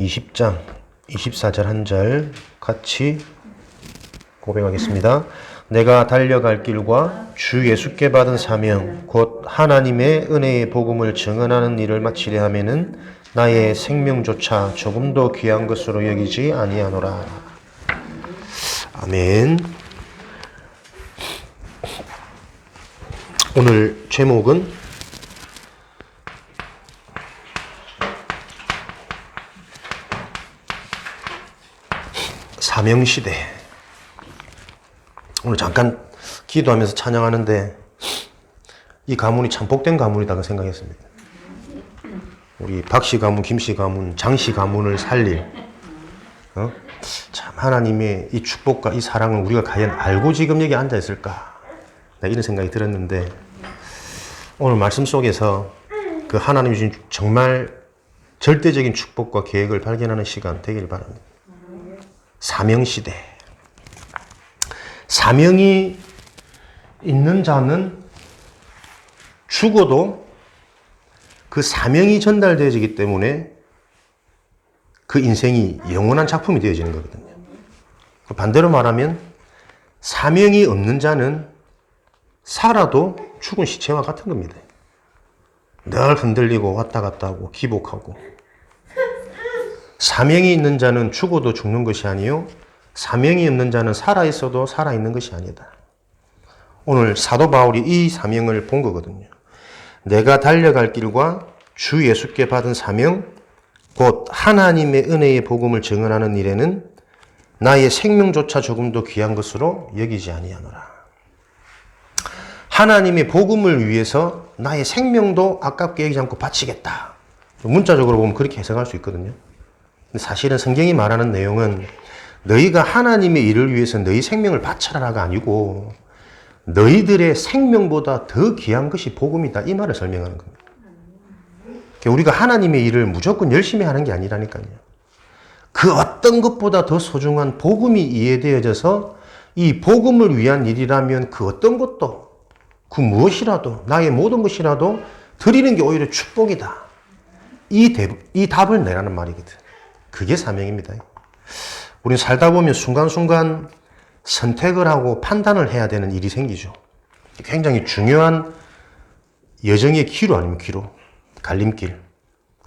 20장 24절 한 절 같이 고백하겠습니다. 내가 달려갈 길과 주 예수께 받은 사명 곧 하나님의 은혜의 복음을 증언하는 일을 마치려 하면은 나의 생명조차 조금도 귀한 것으로 여기지 아니하노라. 아멘. 오늘 제목은 사명시대. 오늘 잠깐 기도하면서 찬양하는데 이 가문이 참 복된 가문이라고 생각했습니다. 우리 박씨 가문, 김씨 가문, 장씨 가문을 살릴 참 하나님의 이 축복과 이 사랑을 우리가 과연 알고 지금 여기 앉아 있을까? 이런 생각이 들었는데 오늘 말씀 속에서 그 하나님이 주신 정말 절대적인 축복과 계획을 발견하는 시간 되길 바랍니다. 사명시대. 사명이 있는 자는 죽어도 그 사명이 전달되어지기 때문에 그 인생이 영원한 작품이 되어지는 거거든요. 반대로 말하면 사명이 없는 자는 살아도 죽은 시체와 같은 겁니다. 늘 흔들리고 왔다 갔다 하고 기복하고. 사명이 있는 자는 죽어도 죽는 것이 아니요 사명이 없는 자는 살아있어도 살아있는 것이 아니다. 오늘 사도 바울이 이 사명을 본 거거든요. 내가 달려갈 길과 주 예수께 받은 사명 곧 하나님의 은혜의 복음을 증언하는 일에는 나의 생명조차 조금도 귀한 것으로 여기지 아니하노라. 하나님의 복음을 위해서 나의 생명도 아깝게 여기지 않고 바치겠다. 문자적으로 보면 그렇게 해석할 수 있거든요. 사실은 성경이 말하는 내용은 너희가 하나님의 일을 위해서 너희 생명을 바쳐라가 아니고 너희들의 생명보다 더 귀한 것이 복음이다. 이 말을 설명하는 겁니다. 우리가 하나님의 일을 무조건 열심히 하는 게 아니라니까요. 그 어떤 것보다 더 소중한 복음이 이해되어져서 이 복음을 위한 일이라면 그 어떤 것도 그 무엇이라도 나의 모든 것이라도 드리는 게 오히려 축복이다. 이 답을 내라는 말이거든. 그게 사명입니다. 우리는 살다 보면 순간순간 선택을 하고 판단을 해야 되는 일이 생기죠. 굉장히 중요한 여정의 기로 아니면 기로, 갈림길.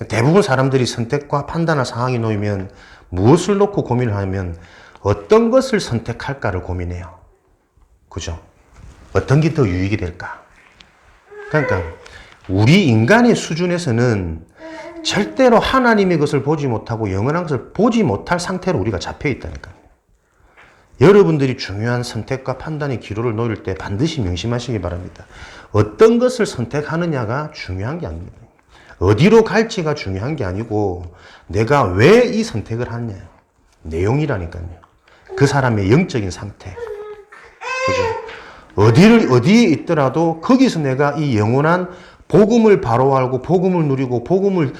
대부분 사람들이 선택과 판단할 상황이 놓이면 무엇을 놓고 고민을 하면 어떤 것을 선택할까를 고민해요. 그죠? 어떤 게 더 유익이 될까? 그러니까 우리 인간의 수준에서는 절대로 하나님의 것을 보지 못하고 영원한 것을 보지 못할 상태로 우리가 잡혀 있다니까요. 여러분들이 중요한 선택과 판단의 기로를 놓일 때 반드시 명심하시기 바랍니다. 어떤 것을 선택하느냐가 중요한 게 아닙니다. 어디로 갈지가 중요한 게 아니고 내가 왜 이 선택을 하느냐. 내용이라니까요. 그 사람의 영적인 상태. 그죠? 어디에 있더라도 거기서 내가 이 영원한 복음을 바로 알고 복음을 누리고 복음을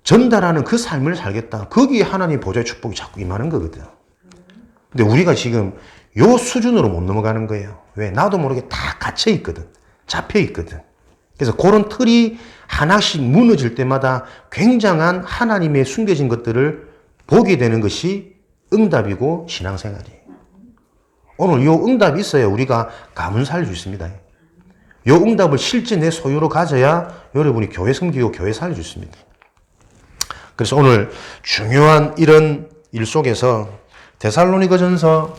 전달하는 그 삶을 살겠다. 거기에 하나님 보좌의 축복이 자꾸 임하는 거거든. 근데 우리가 지금 요 수준으로 못 넘어가는 거예요. 왜? 나도 모르게 다 갇혀 있거든. 잡혀 있거든. 그래서 그런 틀이 하나씩 무너질 때마다 굉장한 하나님의 숨겨진 것들을 보게 되는 것이 응답이고 신앙생활이에요. 오늘 요 응답이 있어야 우리가 가문 살릴 수 있습니다. 요 응답을 실제 내 소유로 가져야 여러분이 교회 섬기고 교회 살릴 수 있습니다. 그래서 오늘 중요한 이런 일 속에서 데살로니가전서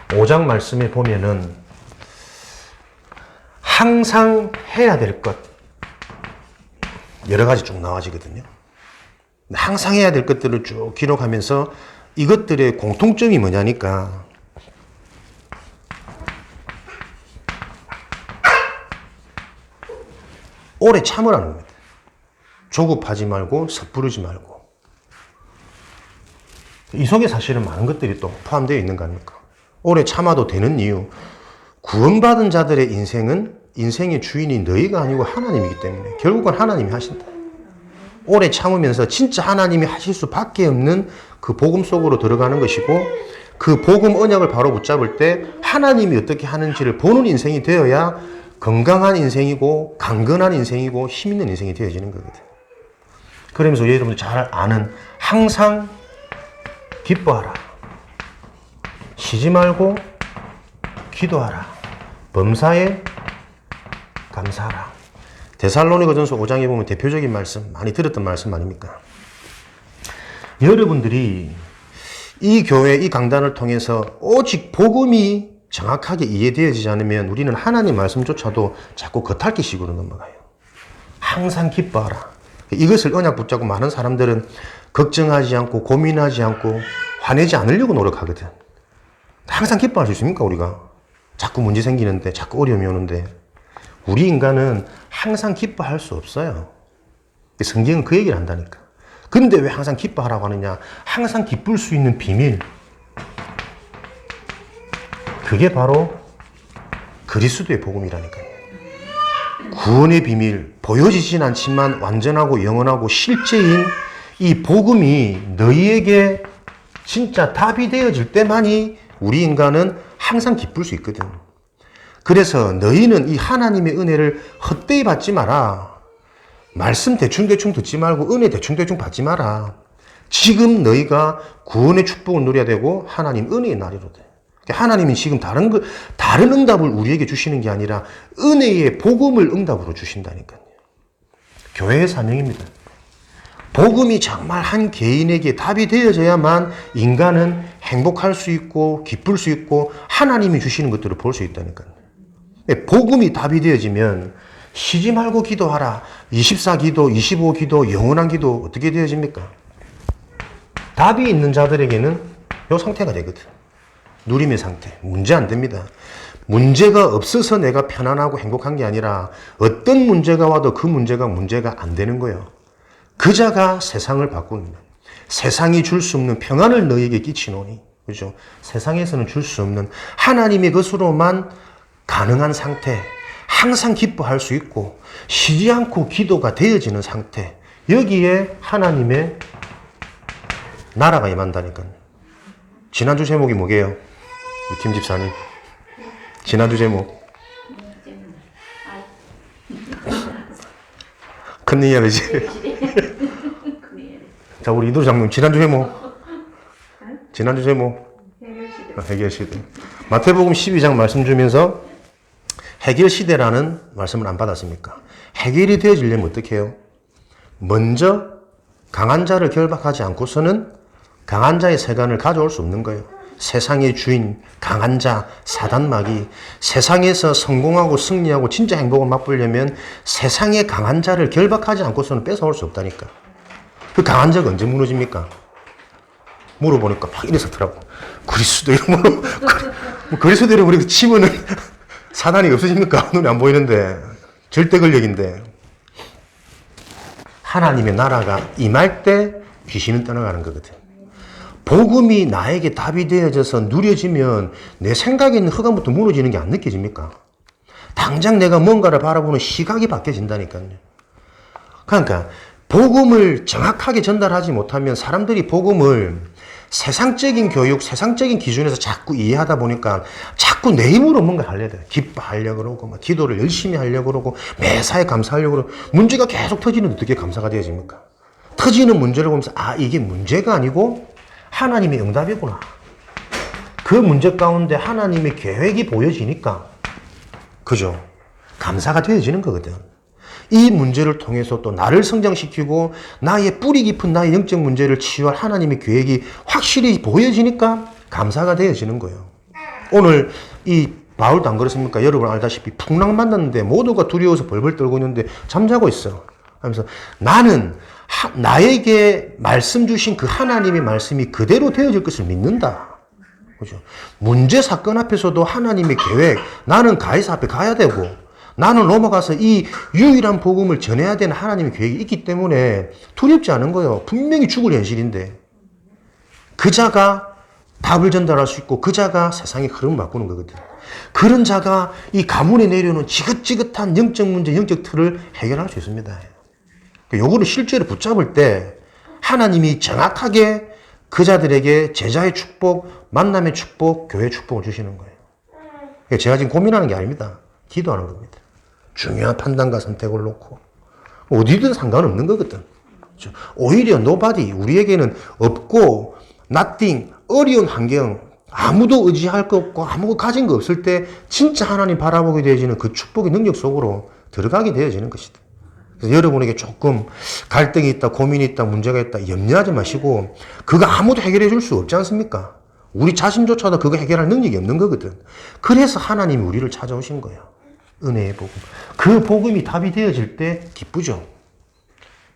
5장 말씀에 보면은 항상 해야 될 것 여러 가지 쭉 나와지거든요. 항상 해야 될 것들을 쭉 기록하면서 이것들의 공통점이 뭐냐니까 오래 참으라는 겁니다. 조급하지 말고 섣부르지 말고. 이 속에 사실은 많은 것들이 또 포함되어 있는 거 아닙니까? 오래 참아도 되는 이유. 구원받은 자들의 인생의 주인이 너희가 아니고 하나님이기 때문에 결국은 하나님이 하신다. 오래 참으면서 진짜 하나님이 하실 수밖에 없는 그 복음 속으로 들어가는 것이고 그 복음 언약을 바로 붙잡을 때 하나님이 어떻게 하는지를 보는 인생이 되어야 건강한 인생이고 강건한 인생이고 힘 있는 인생이 되어지는 거거든. 그러면서 여러분들 잘 아는 항상 기뻐하라. 쉬지 말고 기도하라. 범사에 감사하라. 데살로니가전서 5장에 보면 대표적인 말씀, 많이 들었던 말씀 아닙니까? 여러분들이 이 교회, 이 강단을 통해서 오직 복음이 정확하게 이해되어지지 않으면 우리는 하나님 말씀조차도 자꾸 겉핥기식으로 넘어가요. 항상 기뻐하라. 이것을 언약 붙잡고 많은 사람들은 걱정하지 않고 고민하지 않고 화내지 않으려고 노력하거든. 항상 기뻐할 수 있습니까, 우리가? 자꾸 문제 생기는데, 자꾸 어려움이 오는데. 우리 인간은 항상 기뻐할 수 없어요. 성경은 그 얘기를 한다니까. 근데 왜 항상 기뻐하라고 하느냐? 항상 기쁠 수 있는 비밀. 그게 바로 그리스도의 복음이라니까요. 구원의 비밀, 보여지진 않지만 완전하고 영원하고 실제인 이 복음이 너희에게 진짜 답이 되어질 때만이 우리 인간은 항상 기쁠 수 있거든. 그래서 너희는 이 하나님의 은혜를 헛되이 받지 마라. 말씀 대충대충 듣지 말고 은혜 대충대충 받지 마라. 지금 너희가 구원의 축복을 누려야 되고 하나님 은혜의 날이로다. 하나님이 지금 다른 응답을 우리에게 주시는 게 아니라 은혜의 복음을 응답으로 주신다니까요. 교회의 사명입니다. 복음이 정말 한 개인에게 답이 되어져야만 인간은 행복할 수 있고 기쁠 수 있고 하나님이 주시는 것들을 볼 수 있다니까요. 복음이 답이 되어지면 쉬지 말고 기도하라. 24기도, 25기도, 영원한 기도 어떻게 되어집니까? 답이 있는 자들에게는 이 상태가 되거든. 누림의 상태. 문제 안 됩니다. 문제가 없어서 내가 편안하고 행복한 게 아니라 어떤 문제가 와도 그 문제가 안 되는 거예요. 그자가 세상을 바꾸는, 세상이 줄 수 없는 평안을 너희에게 끼치노니, 그죠? 세상에서는 줄 수 없는 하나님의 것으로만 가능한 상태, 항상 기뻐할 수 있고 쉬지 않고 기도가 되어지는 상태, 여기에 하나님의 나라가 임한다니까요. 지난주 제목이 뭐게요? 우리 김 집사님. 지난주 제목. 큰일이지. 자, 우리 이도리 장님 지난주 제목. 지난주 제목. 해결시대. 마태복음 12장 말씀 주면서 해결시대라는 말씀을 안 받았습니까? 해결이 되어지려면 어떻게 해요? 먼저 강한 자를 결박하지 않고서는 강한 자의 세간을 가져올 수 없는 거예요. 세상의 주인, 강한 자, 사단마귀, 세상에서 성공하고 승리하고 진짜 행복을 맛보려면 세상의 강한 자를 결박하지 않고서는 뺏어올 수 없다니까. 그 강한 자가 언제 무너집니까? 물어보니까 막 이랬었더라고. 그리스도 이름으로, 그리스도 이름으로 치면은 사단이 없어집니까? 눈에 안 보이는데. 절대 권력인데. 하나님의 나라가 임할 때 귀신은 떠나가는 거거든. 복음이 나에게 답이 되어져서 누려지면 내 생각에 있는 흑암부터 무너지는 게 안 느껴집니까? 당장 내가 뭔가를 바라보는 시각이 바뀌어진다니까요. 그러니까 복음을 정확하게 전달하지 못하면 사람들이 복음을 세상적인 교육, 세상적인 기준에서 자꾸 이해하다 보니까 자꾸 내 힘으로 뭔가 하려고 해요. 기뻐하려고 그러고, 막 기도를 열심히 하려고 그러고, 매사에 감사하려고 그러고, 문제가 계속 터지는데 어떻게 감사가 되어집니까? 터지는 문제를 보면서, 아, 이게 문제가 아니고 하나님의 응답이구나. 그 문제 가운데 하나님의 계획이 보여지니까, 그죠? 감사가 되어지는 거거든. 이 문제를 통해서 또 나를 성장시키고 나의 뿌리 깊은 나의 영적 문제를 치유할 하나님의 계획이 확실히 보여지니까 감사가 되어지는 거예요. 오늘 이 바울도 안 그렇습니까? 여러분 알다시피 풍랑 만났는데 모두가 두려워서 벌벌 떨고 있는데 잠자고 있어. 하면서 나는 나에게 말씀 주신 그 하나님의 말씀이 그대로 되어질 것을 믿는다. 그죠? 문제 사건 앞에서도 하나님의 계획, 나는 가이사 앞에 가야 되고 나는 넘어가서 이 유일한 복음을 전해야 되는 하나님의 계획이 있기 때문에 두렵지 않은 거예요. 분명히 죽을 현실인데. 그 자가 답을 전달할 수 있고 그 자가 세상의 흐름을 바꾸는 거거든. 그런 자가 이 가문에 내려오는 지긋지긋한 영적 문제, 영적 틀을 해결할 수 있습니다. 요거를 실제로 붙잡을 때 하나님이 정확하게 그 자들에게 제자의 축복, 만남의 축복, 교회의 축복을 주시는 거예요. 제가 지금 고민하는 게 아닙니다. 기도하는 겁니다. 중요한 판단과 선택을 놓고 어디든 상관없는 거거든. 오히려 nobody, 우리에게는 없고 nothing, 어려운 환경, 아무도 의지할 거 없고 아무것도 가진 거 없을 때 진짜 하나님 바라보게 되어지는 그 축복의 능력 속으로 들어가게 되어지는 것이다. 그래서 여러분에게 조금 갈등이 있다, 고민이 있다, 문제가 있다 염려하지 마시고 그거 아무도 해결해 줄 수 없지 않습니까? 우리 자신조차도 그거 해결할 능력이 없는 거거든. 그래서 하나님이 우리를 찾아오신 거예요. 은혜의 복음. 그 복음이 답이 되어질 때 기쁘죠.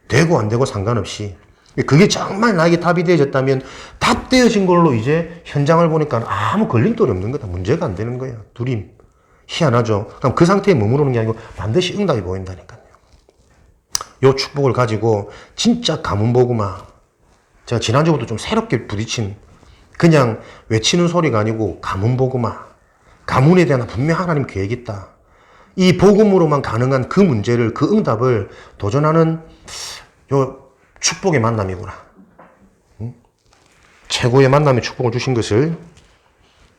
되고 안 되고 상관없이. 그게 정말 나에게 답이 되어졌다면 답 되어진 걸로 이제 현장을 보니까 아무 걸림돌이 없는 거다. 문제가 안 되는 거예요. 두림. 희한하죠. 그럼 그 상태에 머무르는 게 아니고 반드시 응답이 보인다니까요. 요 축복을 가지고 진짜 가문 복음화. 제가 지난주부터 좀 새롭게 부딪힌 그냥 외치는 소리가 아니고 가문 복음화. 가문에 대한 분명 하나님 계획이 있다. 이 복음으로만 가능한 그 문제를, 그 응답을 도전하는 요 축복의 만남이구나. 응? 최고의 만남의 축복을 주신 것을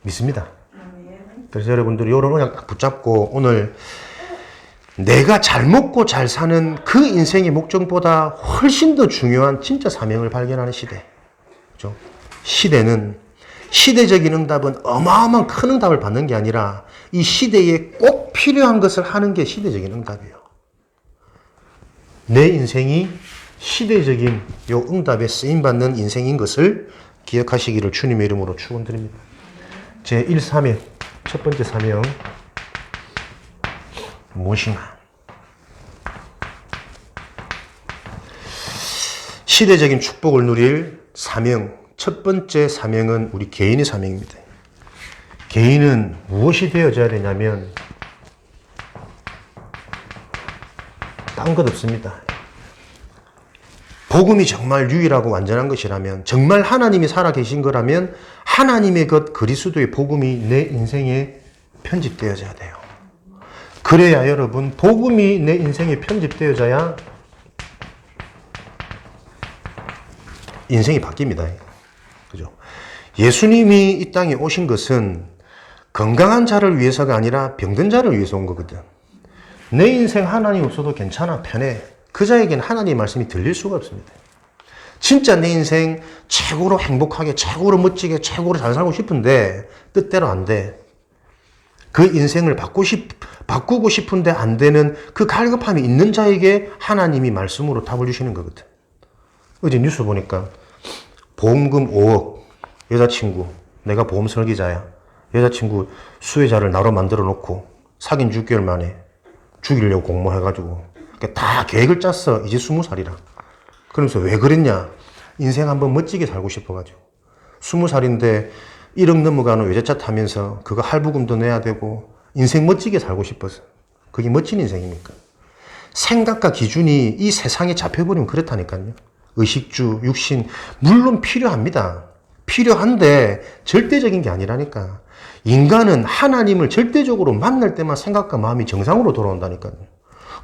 믿습니다. 그래서 여러분들이 이런 언약 딱 붙잡고 오늘 내가 잘 먹고 잘 사는 그 인생의 목적보다 훨씬 더 중요한 진짜 사명을 발견하는 시대. 그죠? 시대는 시대적인 응답은 어마어마한 큰 응답을 받는 게 아니라 이 시대에 꼭 필요한 것을 하는 게 시대적인 응답이에요. 내 인생이 시대적인 요 응답에 쓰임받는 인생인 것을 기억하시기를 주님의 이름으로 축원드립니다. 제 1사명, 첫 번째 사명 무엇인가? 시대적인 축복을 누릴 사명, 첫 번째 사명은 우리 개인의 사명입니다. 개인은 무엇이 되어져야 되냐면 딴 것 없습니다. 복음이 정말 유일하고 완전한 것이라면, 정말 하나님이 살아계신 거라면 하나님의 것 그리스도의 복음이 내 인생에 편집되어져야 돼요. 그래야 여러분, 복음이 내 인생에 편집되어져야 인생이 바뀝니다. 그죠? 예수님이 이 땅에 오신 것은 건강한 자를 위해서가 아니라 병든 자를 위해서 온 거거든. 내 인생 하나님 없어도 괜찮아, 편해. 그 자에게는 하나님의 말씀이 들릴 수가 없습니다. 진짜 내 인생 최고로 행복하게, 최고로 멋지게, 최고로 잘 살고 싶은데 뜻대로 안 돼. 그 인생을 바꾸고 싶은데 안 되는 그 갈급함이 있는 자에게 하나님이 말씀으로 답을 주시는 거거든. 어제 뉴스 보니까 보험금 5억, 여자친구, 내가 보험 설계자야. 여자친구 수혜자를 나로 만들어 놓고 사귄 6개월 만에 죽이려고 공모해가지고 다 계획을 짰어. 이제 20살이라. 그러면서 왜 그랬냐? 인생 한번 멋지게 살고 싶어가지고. 20살인데 1억 넘어가는 외제차 타면서 그거 할부금도 내야 되고 인생 멋지게 살고 싶어서. 그게 멋진 인생입니까? 생각과 기준이 이 세상에 잡혀버리면 그렇다니까요. 의식주, 육신 물론 필요합니다. 필요한데 절대적인 게 아니라니까. 인간은 하나님을 절대적으로 만날 때만 생각과 마음이 정상으로 돌아온다니까요.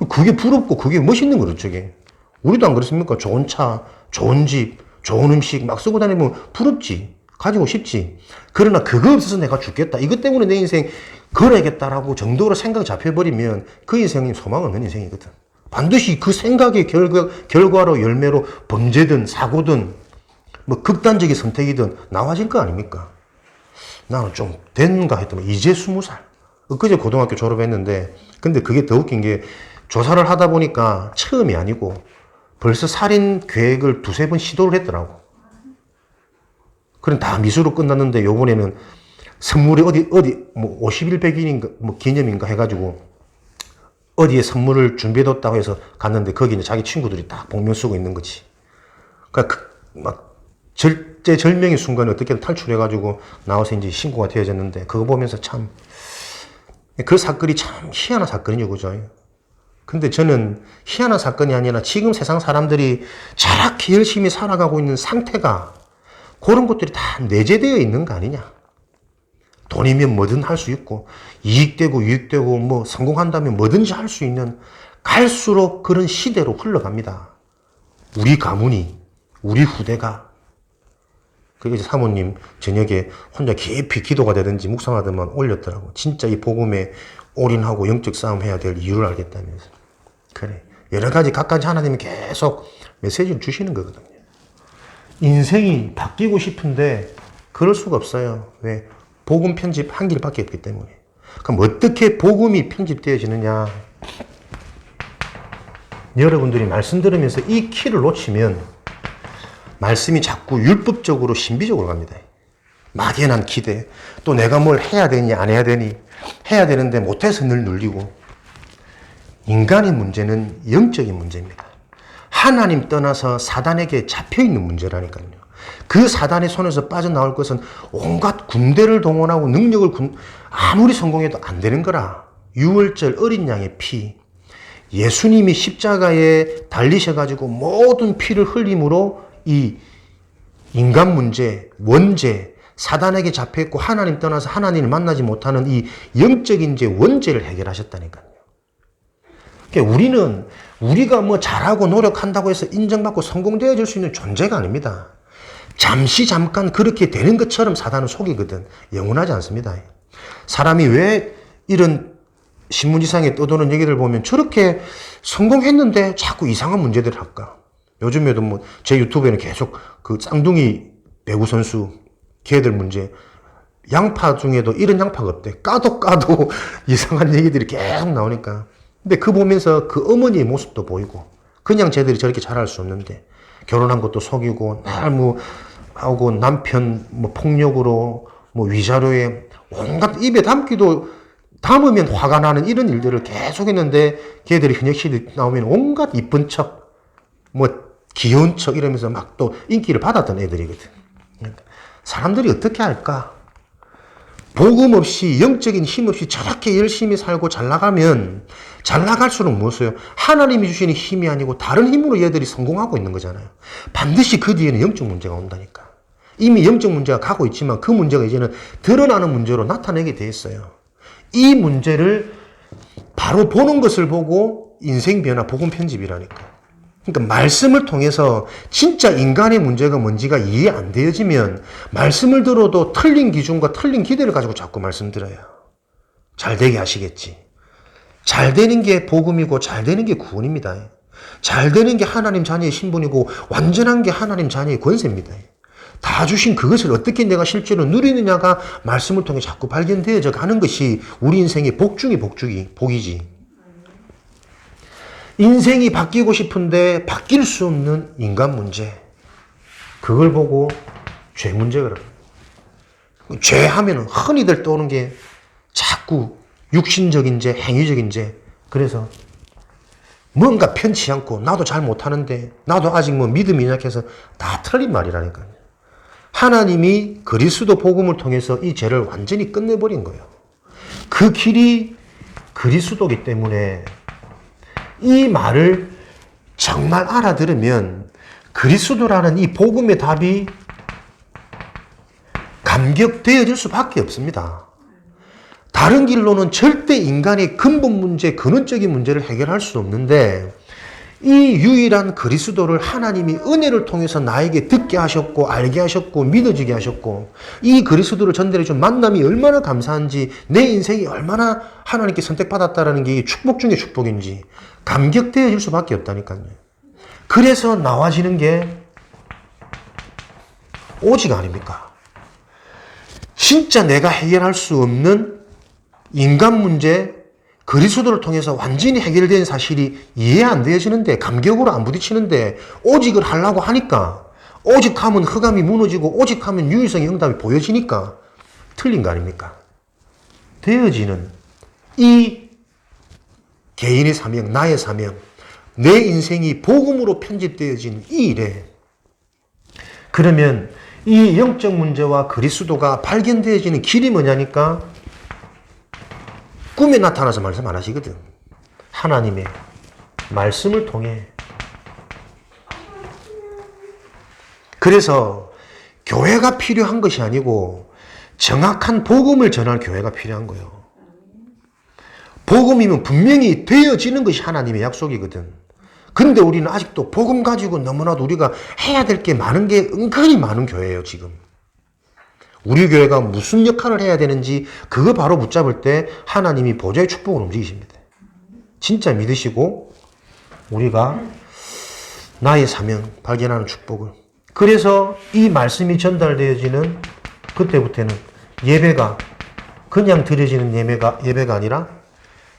그게 부럽고 그게 멋있는 거죠, 저게. 우리도 안 그렇습니까? 좋은 차, 좋은 집, 좋은 음식 막 쓰고 다니면 부럽지. 가지고 싶지. 그러나 그거 없어서 내가 죽겠다. 이것 때문에 내 인생 걸어야겠다라고 정도로 생각이 잡혀버리면 그 인생이 소망 없는 인생이거든. 반드시 그 생각의 결과로 열매로 범죄든 사고든 뭐 극단적인 선택이든 나와질 거 아닙니까? 나는 좀 됐는가 했더니 이제 20살. 엊그제 고등학교 졸업했는데 근데 그게 더 웃긴 게 조사를 하다 보니까 처음이 아니고 벌써 살인 계획을 2-3번 시도를 했더라고. 그럼 다 미수로 끝났는데 요번에는 선물이 어디 뭐 50일 100일인가 뭐 기념인가 해가지고 어디에 선물을 준비해뒀다고 해서 갔는데 거기 이제 자기 친구들이 딱 복면 쓰고 있는 거지. 그러니까 막 절제절명의 순간에 어떻게든 탈출해가지고 나와서 이제 신고가 되어졌는데 그거 보면서 참 그 사건이 참 희한한 사건이죠, 그죠? 근데 저는 희한한 사건이 아니라 지금 세상 사람들이 저렇게 열심히 살아가고 있는 상태가 그런 것들이 다 내재되어 있는 거 아니냐. 돈이면 뭐든 할 수 있고 이익되고 유익되고 뭐 성공한다면 뭐든지 할 수 있는 갈수록 그런 시대로 흘러갑니다. 우리 가문이, 우리 후대가. 그래서 사모님 저녁에 혼자 깊이 기도가 되든지 묵상하더만 올렸더라고. 진짜 이 복음에 올인하고 영적 싸움 해야 될 이유를 알겠다면서. 그래. 여러 가지 각가지 하나님이 계속 메시지를 주시는 거거든요. 인생이 바뀌고 싶은데 그럴 수가 없어요. 왜? 복음 편집 한 길밖에 없기 때문에. 그럼 어떻게 복음이 편집되어지느냐? 여러분들이 말씀 들으면서 이 키를 놓치면 말씀이 자꾸 율법적으로 신비적으로 갑니다. 막연한 기대. 또 내가 뭘 해야 되니 안 해야 되니 해야 되는데 못해서 늘 눌리고. 인간의 문제는 영적인 문제입니다. 하나님 떠나서 사단에게 잡혀있는 문제라니까요. 그 사단의 손에서 빠져나올 것은 온갖 군대를 동원하고 능력을 아무리 성공해도 안 되는 거라. 유월절 어린 양의 피, 예수님이 십자가에 달리셔가지고 모든 피를 흘림으로 이 인간 문제, 원죄, 사단에게 잡혀있고 하나님 떠나서 하나님을 만나지 못하는 이 영적인 제 원죄를 해결하셨다니까요. 그러니까 우리가 뭐 잘하고 노력한다고 해서 인정받고 성공되어질 수 있는 존재가 아닙니다. 잠깐 그렇게 되는 것처럼 사단은 속이거든. 영원하지 않습니다. 사람이 왜 이런 신문지상에 떠도는 얘기를 보면 저렇게 성공했는데 자꾸 이상한 문제들을 할까? 요즘에도 뭐 제 유튜브에는 계속 그 쌍둥이 배구 선수 걔들 문제, 양파 중에도 이런 양파가 없대. 까도 이상한 얘기들이 계속 나오니까. 근데 그 보면서 그 어머니의 모습도 보이고, 그냥 쟤들이 저렇게 잘할 수 없는데, 결혼한 것도 속이고, 날 하고 남편 폭력으로, 위자료에 온갖 입에 담으면 화가 나는 이런 일들을 계속 했는데, 걔들이 현역시대 나오면 온갖 이쁜 척, 귀여운 척 이러면서 막 또 인기를 받았던 애들이거든. 사람들이 어떻게 할까? 복음 없이, 영적인 힘 없이 저렇게 열심히 살고 잘 나가면 잘 나갈수록 무엇이에요? 하나님이 주시는 힘이 아니고 다른 힘으로 얘들이 성공하고 있는 거잖아요. 반드시 그 뒤에는 영적 문제가 온다니까. 이미 영적 문제가 가고 있지만 그 문제가 이제는 드러나는 문제로 나타나게 돼 있어요. 이 문제를 바로 보는 것을 보고 인생 변화, 복음 편집이라니까. 그러니까 말씀을 통해서 진짜 인간의 문제가 뭔지가 이해 안 되어지면 말씀을 들어도 틀린 기준과 틀린 기대를 가지고 자꾸 말씀드려요. 잘 되게 하시겠지. 잘 되는 게 복음이고 잘 되는 게 구원입니다. 잘 되는 게 하나님 자녀의 신분이고 완전한 게 하나님 자녀의 권세입니다. 다 주신 그것을 어떻게 내가 실제로 누리느냐가 말씀을 통해 자꾸 발견되어져 가는 것이 우리 인생의 복 중의 복이지. 인생이 바뀌고 싶은데 바뀔 수 없는 인간 문제. 그걸 보고 죄 문제가 죄 하면은 흔히들 떠오르는 게 자꾸 육신적인 죄, 행위적인 죄. 그래서 뭔가 편치 않고 나도 잘 못하는데 나도 아직 믿음이 약해서 다 틀린 말이라니까요. 하나님이 그리스도 복음을 통해서 이 죄를 완전히 끝내버린 거예요. 그 길이 그리스도이기 때문에 이 말을 정말 알아들으면 그리스도라는 이 복음의 답이 감격되어질 수밖에 없습니다. 다른 길로는 절대 인간의 근본 문제, 근원적인 문제를 해결할 수 없는데 이 유일한 그리스도를 하나님이 은혜를 통해서 나에게 듣게 하셨고 알게 하셨고 믿어지게 하셨고 이 그리스도를 전달해준 만남이 얼마나 감사한지 내 인생이 얼마나 하나님께 선택받았다라는 게 축복 중에 축복인지 감격되어질 수밖에 없다니까요. 그래서 나와지는 게 오직 아닙니까? 진짜 내가 해결할 수 없는 인간 문제, 그리스도를 통해서 완전히 해결된 사실이 이해 안 되어지는데 감격으로 안 부딪히는데 오직을 하려고 하니까 오직하면 흑암이 무너지고 오직하면 유일성의 응답이 보여지니까 틀린 거 아닙니까? 되어지는 이 개인의 사명, 나의 사명, 내 인생이 복음으로 편집되어진 이 일에 그러면 이 영적 문제와 그리스도가 발견되어지는 길이 뭐냐니까 꿈에 나타나서 말씀 안 하시거든. 하나님의 말씀을 통해. 그래서 교회가 필요한 것이 아니고 정확한 복음을 전할 교회가 필요한 거예요. 복음이면 분명히 되어지는 것이 하나님의 약속이거든. 근데 우리는 아직도 복음 가지고 너무나도 우리가 해야 될 게 많은 게 은근히 많은 교회예요, 지금. 우리 교회가 무슨 역할을 해야 되는지 그거 바로 붙잡을 때 하나님이 보좌의 축복을 움직이십니다. 진짜 믿으시고 우리가 나의 사명 발견하는 축복을. 그래서 이 말씀이 전달되어지는 그때부터는 예배가 그냥 드려지는 예배가 아니라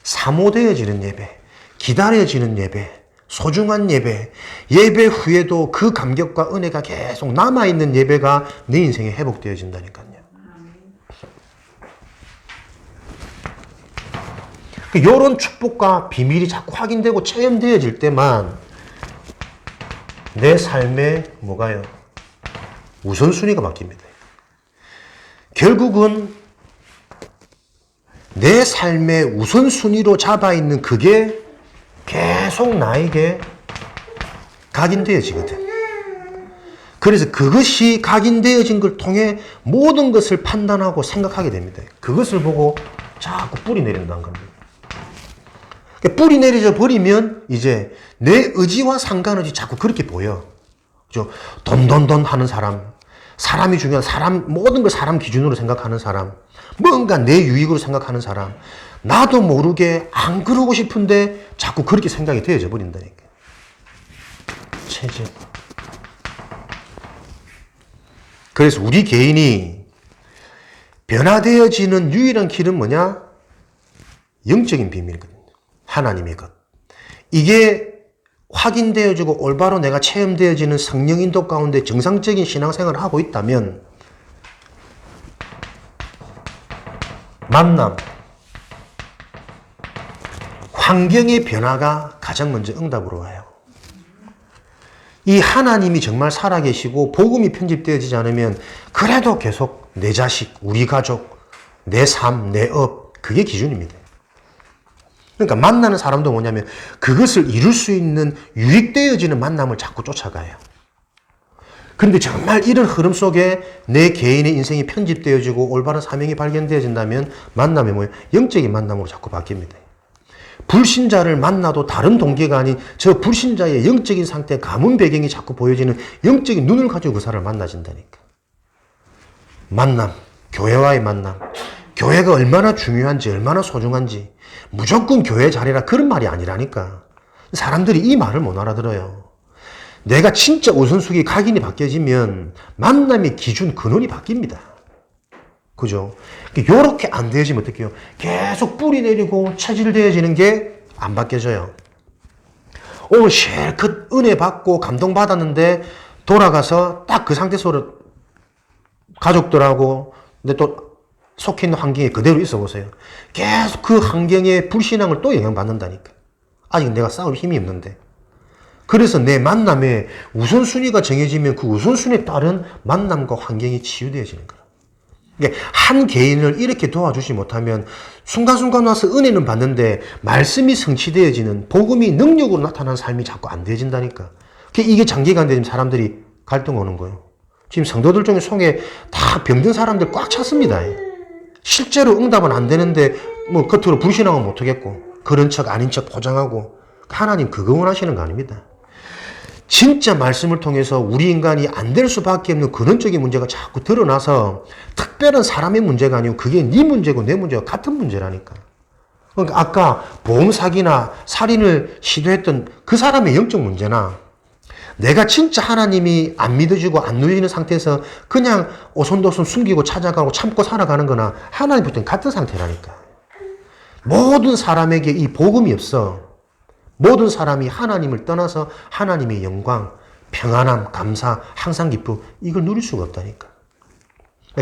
사모되어지는 예배, 기다려지는 예배, 소중한 예배, 예배 후에도 그 감격과 은혜가 계속 남아있는 예배가 내 인생에 회복되어진다니까요. 이런 축복과 비밀이 자꾸 확인되고 체험되어질 때만 내 삶에 뭐가요? 우선순위가 바뀝니다. 결국은 내 삶의 우선순위로 잡아있는 그게 계속 나에게 각인되어지거든. 그래서 그것이 각인되어진 걸 통해 모든 것을 판단하고 생각하게 됩니다. 그것을 보고 자꾸 뿌리 내린다는 겁니다. 뿌리 내려져 버리면 이제 내 의지와 상관없이 자꾸 그렇게 보여. 그죠? 돈 하는 사람, 사람이 중요한 사람, 모든 걸 사람 기준으로 생각하는 사람, 뭔가 내 유익으로 생각하는 사람, 나도 모르게 안 그러고 싶은데 자꾸 그렇게 생각이 되어져 버린다니까. 체질. 그래서 우리 개인이 변화되어지는 유일한 길은 뭐냐? 영적인 비밀이거든요. 하나님의 것. 이게 확인되어지고 올바로 내가 체험되어지는 성령 인도 가운데 정상적인 신앙생활을 하고 있다면 만남, 환경의 변화가 가장 먼저 응답으로 와요. 이 하나님이 정말 살아계시고 복음이 편집되어지지 않으면 그래도 계속 내 자식, 우리 가족, 내 삶, 내 업, 그게 기준입니다. 그러니까 만나는 사람도 뭐냐면 그것을 이룰 수 있는 유익되어지는 만남을 자꾸 쫓아가요. 근데 정말 이런 흐름 속에 내 개인의 인생이 편집되어지고 올바른 사명이 발견되어진다면 만남이 뭐예요? 영적인 만남으로 자꾸 바뀝니다. 불신자를 만나도 다른 동기가 아닌 저 불신자의 영적인 상태, 가문 배경이 자꾸 보여지는 영적인 눈을 가지고 그 사람을 만나진다니까. 만남, 교회와의 만남. 교회가 얼마나 중요한지, 얼마나 소중한지. 무조건 교회 자리라 그런 말이 아니라니까. 사람들이 이 말을 못 알아들어요. 내가 진짜 우선순위 각인이 바뀌어지면 만남의 기준, 근원이 바뀝니다. 그죠? 요렇게 안 되어지면 어떡해요? 계속 뿌리 내리고 체질되어지는 게 안 바뀌어져요. 오늘 실컷 은혜 받고 감동받았는데 돌아가서 딱 그 상태에서 가족들하고 근데 또 속해 있는 환경에 그대로 있어 보세요. 계속 그 환경에 불신앙을 또 영향받는다니까. 아직 내가 싸울 힘이 없는데. 그래서 내 만남에 우선순위가 정해지면 그 우선순위에 따른 만남과 환경이 치유되어지는 거야. 한 개인을 이렇게 도와주지 못하면 순간순간 와서 은혜는 받는데 말씀이 성취되어지는 복음이 능력으로 나타나는 삶이 자꾸 안 되어진다니까. 이게 장기간 되면 사람들이 갈등 오는 거예요. 지금 성도들 중에 속에 다 병든 사람들 꽉 찼습니다. 실제로 응답은 안 되는데 뭐 겉으로 불신앙은 못하겠고 그런 척 아닌 척 포장하고 하나님 그거 원하시는 거 아닙니다. 진짜 말씀을 통해서 우리 인간이 안 될 수밖에 없는 근원적인 문제가 자꾸 드러나서 특별한 사람의 문제가 아니고 그게 네 문제고 내 문제가 같은 문제라니까. 그러니까 아까 보험 사기나 살인을 시도했던 그 사람의 영적 문제나 내가 진짜 하나님이 안 믿어지고 안 누리는 상태에서 그냥 오손도손 숨기고 찾아가고 참고 살아가는 거나 하나님부터는 같은 상태라니까. 모든 사람에게 이 복음이 없어. 모든 사람이 하나님을 떠나서 하나님의 영광, 평안함, 감사, 항상 기쁨 이걸 누릴 수가 없다니까.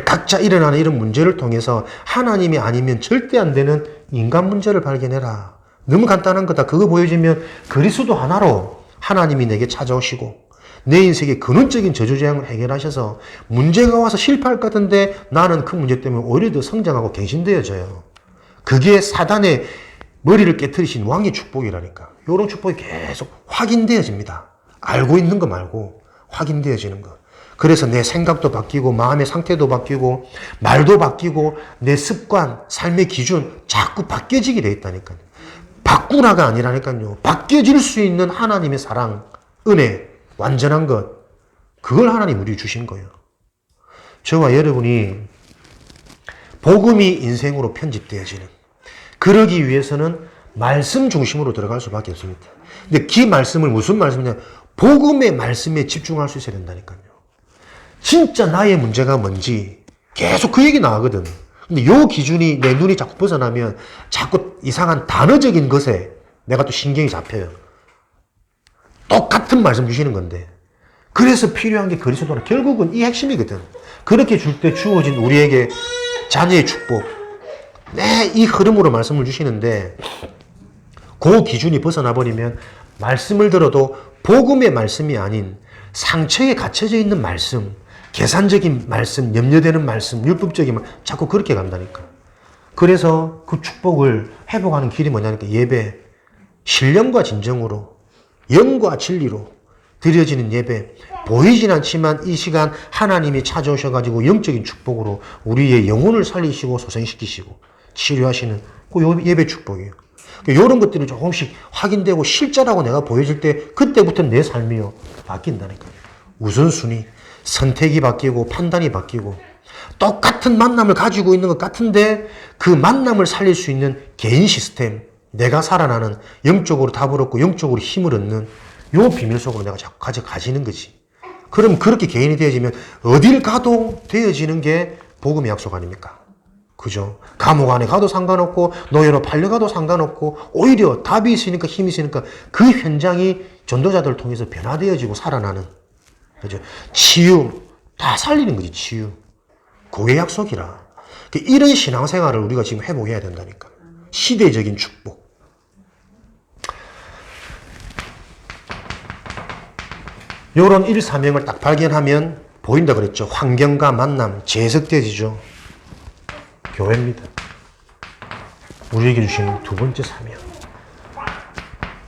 각자 일어나는 이런 문제를 통해서 하나님이 아니면 절대 안 되는 인간 문제를 발견해라. 너무 간단한 거다. 그거 보여지면 그리스도 하나로 하나님이 내게 찾아오시고 내 인생의 근원적인 저주재앙을 해결하셔서 문제가 와서 실패할 것 같은데 나는 그 문제 때문에 오히려 더 성장하고 갱신되어져요. 그게 사단의 머리를 깨트리신 왕의 축복이라니까. 이런 축복이 계속 확인되어집니다. 알고 있는 거 말고 확인되어지는 거. 그래서 내 생각도 바뀌고 마음의 상태도 바뀌고 말도 바뀌고 내 습관, 삶의 기준 자꾸 바뀌어지게 돼 있다니까요. 바꾸라가 아니라니까요. 바뀌어질 수 있는 하나님의 사랑, 은혜, 완전한 것. 그걸 하나님 우리 주신 거예요. 저와 여러분이 복음이 인생으로 편집되어지는, 그러기 위해서는 말씀 중심으로 들어갈 수밖에 없습니다. 근데 그 말씀을 무슨 말씀이냐, 복음의 말씀에 집중할 수 있어야 된다니까요. 진짜 나의 문제가 뭔지 계속 그 얘기 나가거든. 근데 요 기준이 내 눈이 자꾸 벗어나면 자꾸 이상한 단어적인 것에 내가 또 신경이 잡혀요. 똑같은 말씀 주시는 건데. 그래서 필요한 게 그리스도라. 결국은 이 핵심이거든. 그렇게 줄 때 주어진 우리에게 자녀의 축복. 네, 이 흐름으로 말씀을 주시는데 그 기준이 벗어나 버리면 말씀을 들어도 복음의 말씀이 아닌 상처에 갇혀져 있는 말씀, 계산적인 말씀, 염려되는 말씀, 율법적인 말씀, 자꾸 그렇게 간다니까. 그래서 그 축복을 회복하는 길이 뭐냐니까, 예배, 신령과 진정으로, 영과 진리로 드려지는 예배. 보이진 않지만 이 시간 하나님이 찾아오셔가지고 영적인 축복으로 우리의 영혼을 살리시고 소생시키시고 치료하시는 그 예배 축복이에요. 이런 것들이 조금씩 확인되고 실제라고 내가 보여질 때 그때부터 내 삶이요 바뀐다니까요. 우선순위, 선택이 바뀌고 판단이 바뀌고, 똑같은 만남을 가지고 있는 것 같은데 그 만남을 살릴 수 있는 개인 시스템, 내가 살아나는, 영적으로 답을 얻고 영적으로 힘을 얻는 요 비밀 속으로 내가 자꾸 가져가지는 거지. 그럼 그렇게 개인이 되어지면 어딜 가도 되어지는 게 복음의 약속 아닙니까? 그죠? 감옥 안에 가도 상관없고 노예로 팔려가도 상관없고, 오히려 답이 있으니까 힘이 있으니까 그 현장이 전도자들을 통해서 변화되어지고 살아나는, 그죠? 치유 다 살리는 거지. 치유. 그게 약속이라. 이런 신앙생활을 우리가 지금 회복해야 된다니까. 시대적인 축복. 요런 일사명을 딱 발견하면 보인다 그랬죠. 환경과 만남 재해석되어지죠. 교회입니다. 우리에게 주시는 두 번째 사명.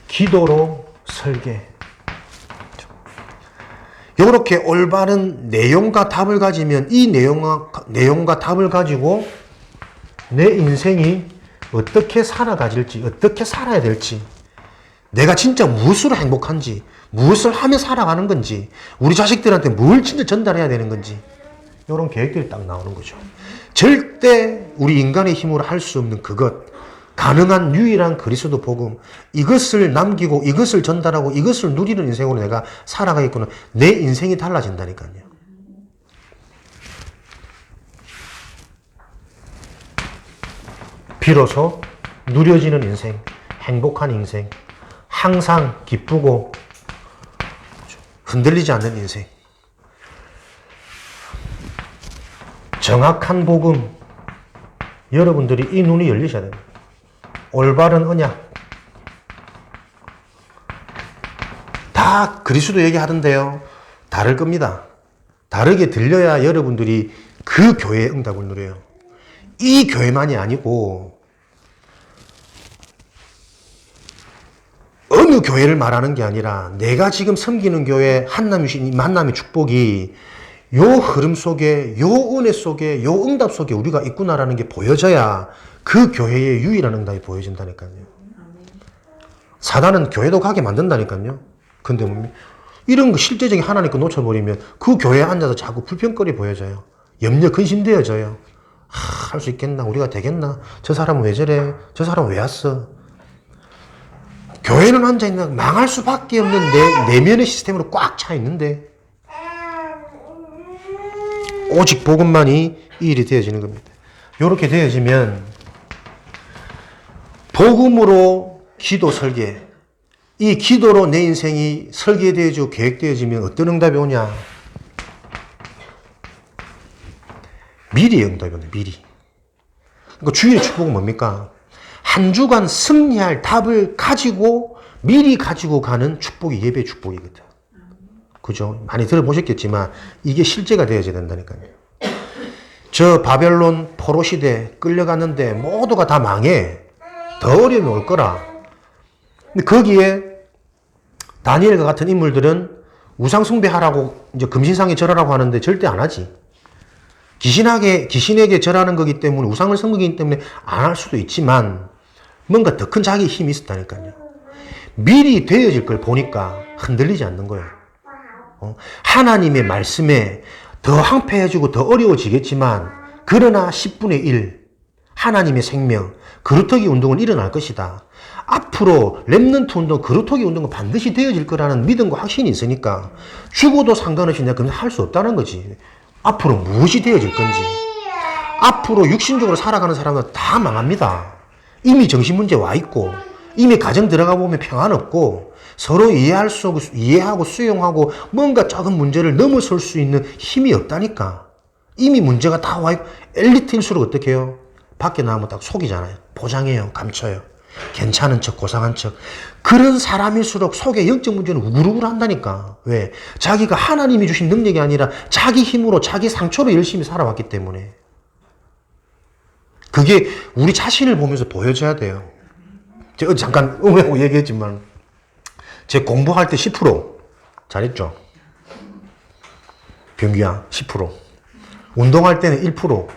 기도로 설계. 이렇게 올바른 내용과 답을 가지면 이 내용과 답을 가지고 내 인생이 어떻게 살아가질지, 어떻게 살아야 될지, 내가 진짜 무엇으로 행복한지, 무엇을 하며 살아가는 건지, 우리 자식들한테 뭘 진짜 전달해야 되는 건지, 이런 계획들이 딱 나오는 거죠. 절대 우리 인간의 힘으로 할 수 없는 그것, 가능한 유일한 그리스도 복음, 이것을 남기고 이것을 전달하고 이것을 누리는 인생으로 내가 살아가겠구나. 내 인생이 달라진다니까요. 비로소 누려지는 인생, 행복한 인생, 항상 기쁘고 흔들리지 않는 인생, 정확한 복음, 여러분들이 이 눈이 열리셔야 됩니다. 올바른 언약. 다 그리스도 얘기하던데요. 다를 겁니다. 다르게 들려야 여러분들이 그 교회의 응답을 누려요. 이 교회만이 아니고 어느 교회를 말하는 게 아니라 내가 지금 섬기는 교회 한남이신 만남의 축복이 요 흐름 속에, 요 은혜 속에, 요 응답 속에 우리가 있구나라는 게 보여져야 그 교회의 유일한 응답이 보여진다니까요. 사단은 교회도 가게 만든다니까요. 근데 이런 거 실제적인 하나님 거 놓쳐버리면 그 교회에 앉아서 자꾸 불평거리 보여져요. 염려 근심되어져요. 할 수 있겠나? 우리가 되겠나? 저 사람은 왜 저래? 저 사람은 왜 왔어? 교회는 앉아있나? 망할 수밖에 없는 내면의 시스템으로 꽉 차 있는데 오직 복음만이 이 일이 되어지는 겁니다. 이렇게 되어지면 복음으로 기도 설계, 이 기도로 내 인생이 설계되어지고 계획되어지면 어떤 응답이 오냐? 미리의 응답이 오네. 미리. 그러니까 주일의 축복은 뭡니까? 한 주간 승리할 답을 가지고 미리 가지고 가는 축복이 예배의 축복이거든. 그죠? 많이 들어보셨겠지만 이게 실제가 되어야 된다니까요. 저 바벨론 포로 시대 끌려갔는데 모두가 다 망해. 더 어려움이 올 거라. 근데 거기에 다니엘과 같은 인물들은 우상 숭배하라고 이제 금신상에 절하라고 하는데 절대 안 하지. 귀신에게 절하는 거기 때문에, 우상을 섬기기 때문에 안 할 수도 있지만 뭔가 더 큰 자기 힘이 있었다니까요. 미리 되어질 걸 보니까 흔들리지 않는 거예요. 하나님의 말씀에 더 황폐해지고 더 어려워지겠지만 그러나 10분의 1 하나님의 생명 거루터기 운동은 일어날 것이다. 앞으로 렘넌트 운동, 거루터기 운동은 반드시 되어질 거라는 믿음과 확신이 있으니까 죽어도 상관없이 내가 그냥 할 수 없다는 거지. 앞으로 무엇이 되어질 건지. 앞으로 육신적으로 살아가는 사람은 다 망합니다. 이미 정신문제 와 있고 이미 가정 들어가 보면 평안 없고 서로 이해하고 수용하고 뭔가 작은 문제를 넘어설 수 있는 힘이 없다니까. 이미 문제가 다 와 있고 엘리트일수록 어떻게 해요? 밖에 나가면 딱 속이잖아요. 보장해요. 감춰요. 괜찮은 척, 고상한 척. 그런 사람일수록 속에 영적 문제는 우글우글 한다니까. 왜? 자기가 하나님이 주신 능력이 아니라 자기 힘으로, 자기 상처로 열심히 살아왔기 때문에. 그게 우리 자신을 보면서 보여져야 돼요. 제가 잠깐 얘기했지만 제 공부할 때 10% 잘했죠? 병규야 10% 운동할 때는 1%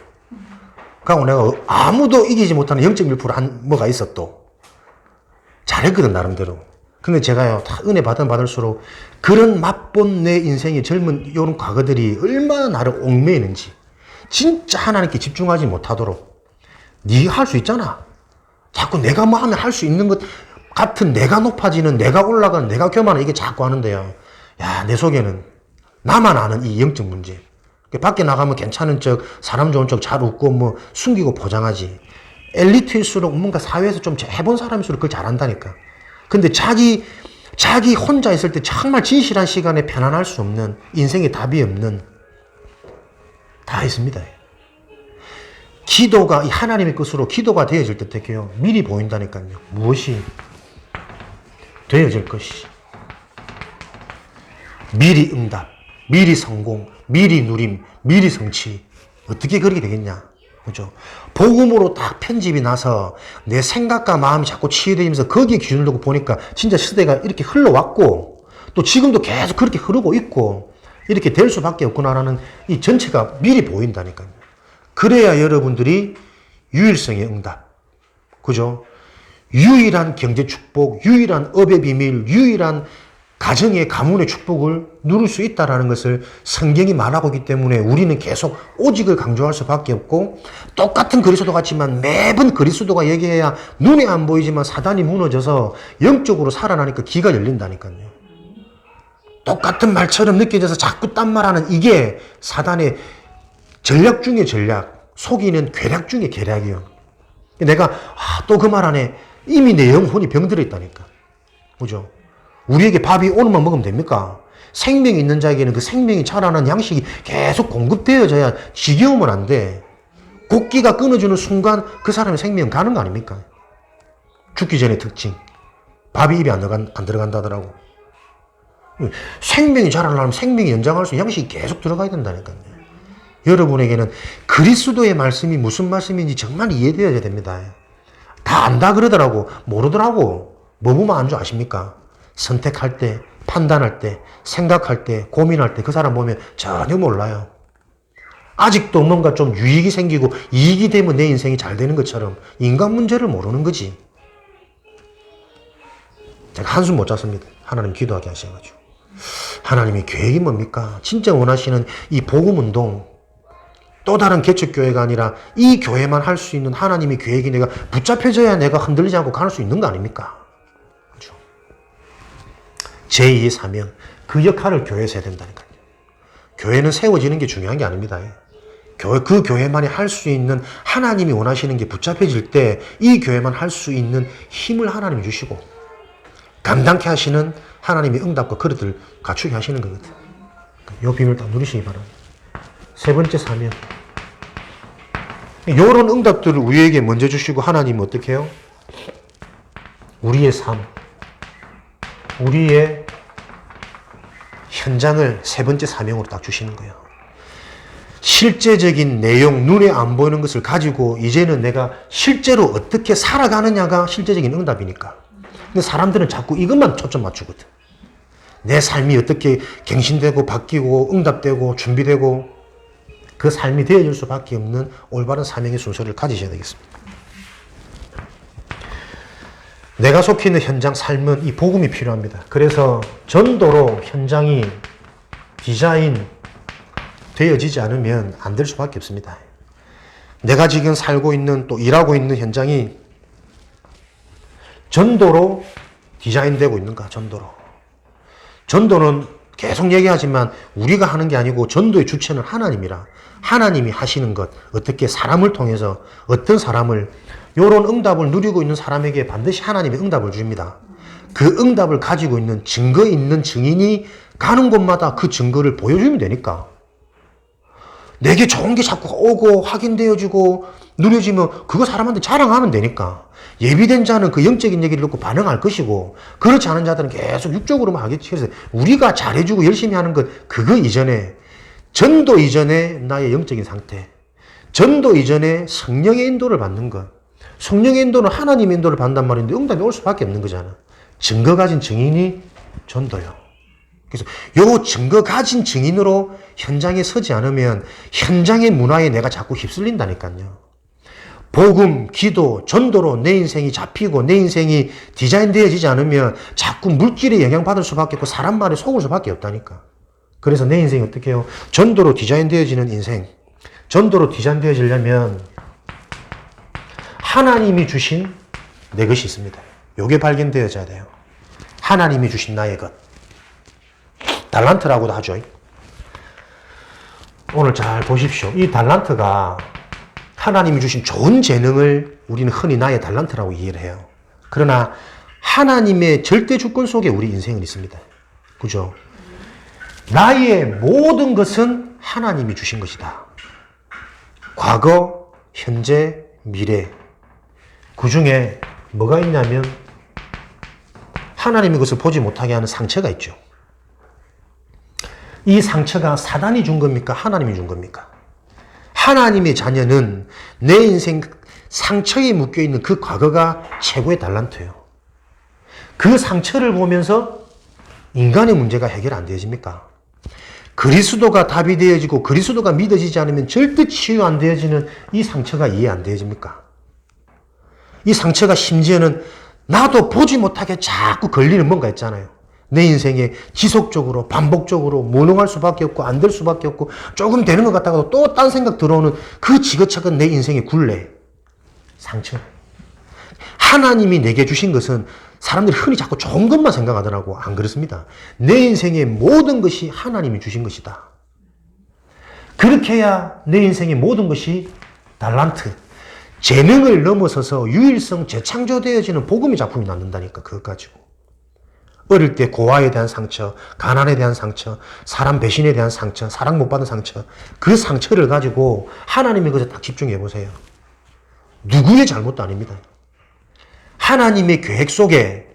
그리고 내가 아무도 이기지 못하는 0.1% 한 뭐가 있어 또 잘했거든 나름대로. 근데 제가요 다 은혜 받을수록 그런 맛본 내 인생의 젊은 이런 과거들이 얼마나 나를 얽매이는지 진짜 하나님께 집중하지 못하도록. 네가 할 수 있잖아. 자꾸 내가 뭐 하면 할 수 있는 것 같은 내가 높아지는, 내가 올라가는, 내가 교만한 이게 자꾸 하는데요. 야, 내 속에는 나만 아는 이 영적 문제. 밖에 나가면 괜찮은 척, 사람 좋은 척 잘 웃고 뭐 숨기고 포장하지. 엘리트일수록 뭔가 사회에서 좀 해본 사람일수록 그걸 잘한다니까. 근데 자기 혼자 있을 때 정말 진실한 시간에 편안할 수 없는, 인생에 답이 없는 다 있습니다. 기도가 하나님의 뜻으로 기도가 되어질 때 어떡해요? 미리 보인다니까요. 무엇이 되어질 것이. 미리 응답, 미리 성공, 미리 누림, 미리 성취. 어떻게 그렇게 되겠냐? 그죠? 복음으로 딱 편집이 나서 내 생각과 마음이 자꾸 치유되면서 거기에 기준을 두고 보니까 진짜 시대가 이렇게 흘러왔고 또 지금도 계속 그렇게 흐르고 있고 이렇게 될 수밖에 없구나라는 이 전체가 미리 보인다니까요. 그래야 여러분들이 유일성의 응답, 그죠? 유일한 경제 축복, 유일한 업의 비밀, 유일한 가정의 가문의 축복을 누릴 수 있다는 것을 성경이 말하고 있기 때문에 우리는 계속 오직을 강조할 수밖에 없고 똑같은 그리스도 같지만 매번 그리스도가 얘기해야 눈에 안 보이지만 사단이 무너져서 영적으로 살아나니까 귀가 열린다니까요. 똑같은 말처럼 느껴져서 자꾸 딴 말하는 이게 사단의 전략 중에 전략, 속이는 괴략 중에 괴략이요. 내가 또 그 말 안에 이미 내 영혼이 병들어 있다니까. 그죠? 우리에게 밥이 오늘만 먹으면 됩니까? 생명이 있는 자에게는 그 생명이 자라는 양식이 계속 공급되어져야 지겨우면 안 돼. 곡기가 끊어지는 순간 그 사람의 생명 가는 거 아닙니까? 죽기 전의 특징. 밥이 입에 안 들어간다더라고. 생명이 자라려면 생명이 연장할 수 있는 양식이 계속 들어가야 된다니까요. 여러분에게는 그리스도의 말씀이 무슨 말씀인지 정말 이해되어야 됩니다. 다 안다 그러더라고. 모르더라고. 뭐 보면 안 줄 아십니까? 선택할 때, 판단할 때, 생각할 때, 고민할 때 그 사람 보면 전혀 몰라요. 아직도 뭔가 좀 유익이 생기고 이익이 되면 내 인생이 잘 되는 것처럼 인간 문제를 모르는 거지. 제가 한숨 못 잤습니다. 하나님 기도하게 하셔가지고. 하나님의 계획이 뭡니까? 진짜 원하시는 이 복음운동, 또 다른 개척교회가 아니라 이 교회만 할 수 있는 하나님의 계획이 내가 붙잡혀져야 내가 흔들리지 않고 갈 수 있는 거 아닙니까? 그렇죠? 제2의 사명, 그 역할을 교회에서 해야 된다니까요. 교회는 세워지는 게 중요한 게 아닙니다. 그 교회만이 할 수 있는 하나님이 원하시는 게 붙잡혀질 때 이 교회만 할 수 있는 힘을 하나님이 주시고 감당케 하시는 하나님의 응답과 그릇을 갖추게 하시는 거거든요. 이 비밀을 딱 누리시기 바랍니다. 세 번째 사명. 이런 응답들을 우리에게 먼저 주시고 하나님은 어떻게 해요? 우리의 삶, 우리의 현장을 세 번째 사명으로 딱 주시는 거예요. 실제적인 내용, 눈에 안 보이는 것을 가지고 이제는 내가 실제로 어떻게 살아가느냐가 실제적인 응답이니까. 근데 사람들은 자꾸 이것만 초점 맞추거든. 내 삶이 어떻게 갱신되고 바뀌고 응답되고 준비되고 그 삶이 되어질 수밖에 없는 올바른 사명의 순서를 가지셔야 되겠습니다. 내가 속해 있는 현장 삶은 이 복음이 필요합니다. 그래서 전도로 현장이 디자인 되어지지 않으면 안 될 수밖에 없습니다. 내가 지금 살고 있는 또 일하고 있는 현장이 전도로 디자인되고 있는가? 전도로. 전도는 계속 얘기하지만 우리가 하는 게 아니고 전도의 주체는 하나님이라. 하나님이 하시는 것, 어떻게 사람을 통해서 어떤 사람을 이런 응답을 누리고 있는 사람에게 반드시 하나님이 응답을 줍니다. 그 응답을 가지고 있는 증거 있는 증인이 가는 곳마다 그 증거를 보여주면 되니까. 내게 좋은 게 자꾸 오고 확인되어지고 누려지면 그거 사람한테 자랑하면 되니까. 예비된 자는 그 영적인 얘기를 듣고 반응할 것이고 그렇지 않은 자들은 계속 육적으로만 하겠지. 그래서 우리가 잘해주고 열심히 하는 것 그거 이전에 전도 이전에 나의 영적인 상태, 전도 이전에 성령의 인도를 받는 것. 성령의 인도는 하나님의 인도를 받는단 말인데 응답이 올 수밖에 없는 거잖아. 증거 가진 증인이 전도요. 그래서 요 증거 가진 증인으로 현장에 서지 않으면 현장의 문화에 내가 자꾸 휩쓸린다니까요. 복음, 기도, 전도로 내 인생이 잡히고 내 인생이 디자인되어지지 않으면 자꾸 물질에 영향받을 수밖에 없고 사람 말에 속을 수밖에 없다니까. 그래서 내 인생이 어떻게 해요? 전도로 디자인되어지는 인생. 전도로 디자인되어지려면 하나님이 주신 내 것이 있습니다. 요게 발견되어져야 돼요. 하나님이 주신 나의 것. 달란트라고도 하죠. 오늘 잘 보십시오. 이 달란트가 하나님이 주신 좋은 재능을 우리는 흔히 나의 달란트라고 이해를 해요. 그러나 하나님의 절대 주권 속에 우리 인생은 있습니다. 그죠? 나의 모든 것은 하나님이 주신 것이다. 과거, 현재, 미래. 그 중에 뭐가 있냐면 하나님이 그것을 보지 못하게 하는 상처가 있죠. 이 상처가 사단이 준 겁니까? 하나님이 준 겁니까? 하나님의 자녀는 내 인생 상처에 묶여있는 그 과거가 최고의 달란트예요. 그 상처를 보면서 인간의 문제가 해결 안 되어집니까? 그리스도가 답이 되어지고 그리스도가 믿어지지 않으면 절대 치유 안 되어지는 이 상처가 이해 안 되어집니까? 이 상처가 심지어는 나도 보지 못하게 자꾸 걸리는 뭔가 있잖아요. 내 인생에 지속적으로 반복적으로 무능할 수밖에 없고 안 될 수밖에 없고 조금 되는 것 같다가도 또 딴 생각 들어오는 그 지긋찮은 내 인생의 굴레, 상처. 하나님이 내게 주신 것은 사람들이 흔히 자꾸 좋은 것만 생각하더라고. 안 그렇습니다. 내 인생의 모든 것이 하나님이 주신 것이다. 그렇게 해야 내 인생의 모든 것이 달란트, 재능을 넘어서서 유일성 재창조되어지는 복음의 작품이 남는다니까. 그것 가지고. 어릴 때 고아에 대한 상처, 가난에 대한 상처, 사람 배신에 대한 상처, 사랑 못 받은 상처, 그 상처를 가지고 하나님의 것에 딱 집중해 보세요. 누구의 잘못도 아닙니다. 하나님의 계획 속에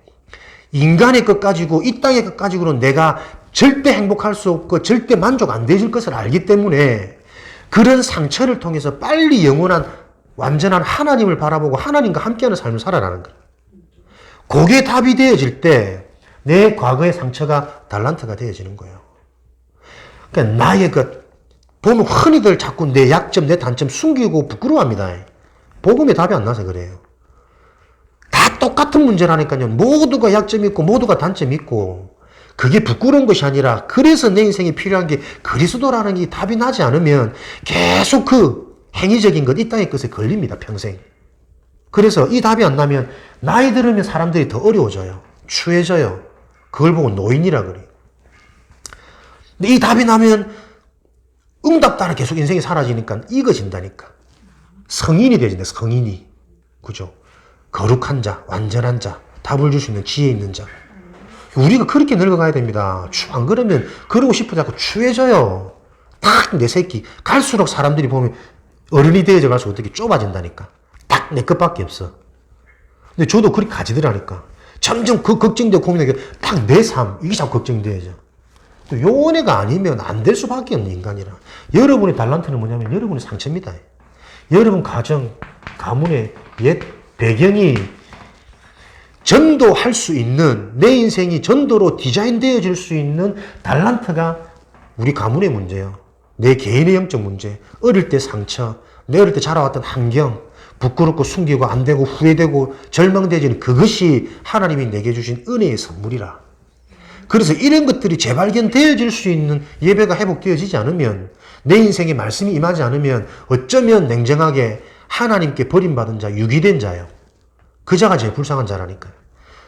인간의 것 가지고 이 땅의 것 가지고는 내가 절대 행복할 수 없고 절대 만족 안 되질 것을 알기 때문에 그런 상처를 통해서 빨리 영원한 완전한 하나님을 바라보고 하나님과 함께하는 삶을 살아라는 거예요. 그게 답이 되어질 때 내 과거의 상처가 달란트가 되어지는 거예요. 그러니까 나의 것, 보면 흔히들 자꾸 내 약점, 내 단점 숨기고 부끄러워합니다. 복음에 답이 안 나서 그래요. 다 똑같은 문제라니까요. 모두가 약점이 있고 모두가 단점이 있고 그게 부끄러운 것이 아니라 그래서 내 인생에 필요한 게 그리스도라는 게 답이 나지 않으면 계속 그 행위적인 것, 이 땅의 것에 걸립니다. 평생. 그래서 이 답이 안 나면 나이 들으면 사람들이 더 어려워져요. 추해져요. 그걸 보고 노인이라 그래요. 근데 이 답이 나면 응답 따라 계속 인생이 사라지니까 익어진다니까. 성인이 되어진다. 성인이. 그죠? 거룩한 자, 완전한 자, 답을 줄 수 있는 지혜 있는 자. 우리가 그렇게 늙어가야 됩니다. 안 그러면 그러고 싶어 자꾸 추해져요. 딱 내 새끼. 갈수록 사람들이 보면 어른이 되어져 갈수록 어떻게 좁아진다니까. 딱 내 것밖에 없어. 근데 저도 그렇게 가지더라니까. 점점 그 걱정되고 고민되고 딱 내 삶, 이게 자꾸 걱정돼야죠. 또 요원애가 아니면 안 될 수밖에 없는 인간이라. 여러분의 달란트는 뭐냐면 여러분의 상처입니다. 여러분 가정, 가문의 옛 배경이 전도할 수 있는, 내 인생이 전도로 디자인되어질 수 있는 달란트가 우리 가문의 문제예요. 내 개인의 영적 문제, 어릴 때 상처, 내 어릴 때 자라왔던 환경, 부끄럽고 숨기고 안 되고 후회되고 절망되지는 그것이 하나님이 내게 주신 은혜의 선물이라. 그래서 이런 것들이 재발견되어질 수 있는 예배가 회복되어지지 않으면, 내 인생에 말씀이 임하지 않으면 어쩌면 냉정하게 하나님께 버림받은 자, 유기된 자예요. 그 자가 제일 불쌍한 자라니까요.